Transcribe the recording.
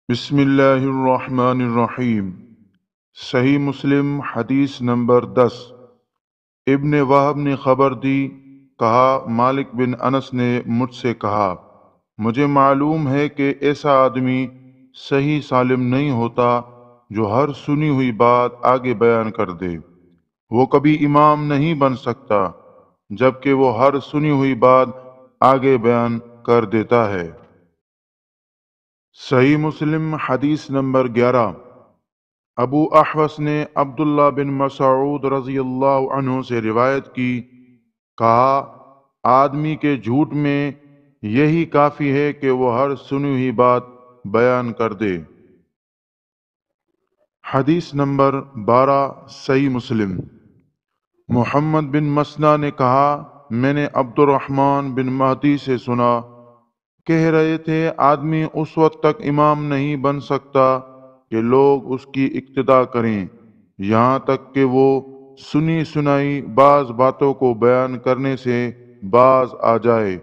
بسم اللہ الرحمن الرحیم۔ صحیح مسلم حدیث نمبر 10۔ ابن وہب نے خبر دی، کہا مالک بن انس نے مجھ سے کہا، مجھے معلوم ہے کہ ایسا آدمی صحیح سالم نہیں ہوتا جو ہر سنی ہوئی بات آگے بیان کر دے۔ وہ کبھی امام نہیں بن سکتا جبکہ وہ ہر سنی ہوئی بات آگے بیان کر دیتا ہے۔ صحیح مسلم حدیث نمبر 11۔ ابو احوص نے عبداللہ بن مسعود رضی اللہ عنہ سے روایت کی، کہا آدمی کے جھوٹ میں یہی کافی ہے کہ وہ ہر سنی ہوئی بات بیان کر دے۔ حدیث نمبر 12۔ صحیح مسلم۔ محمد بن مسنہ نے کہا، میں نے عبد الرحمن بن مہدی سے سنا، کہہ رہے تھے آدمی اس وقت تک امام نہیں بن سکتا کہ لوگ اس کی اقتداء کریں، یہاں تک کہ وہ سنی سنائی بعض باتوں کو بیان کرنے سے باز آ جائے۔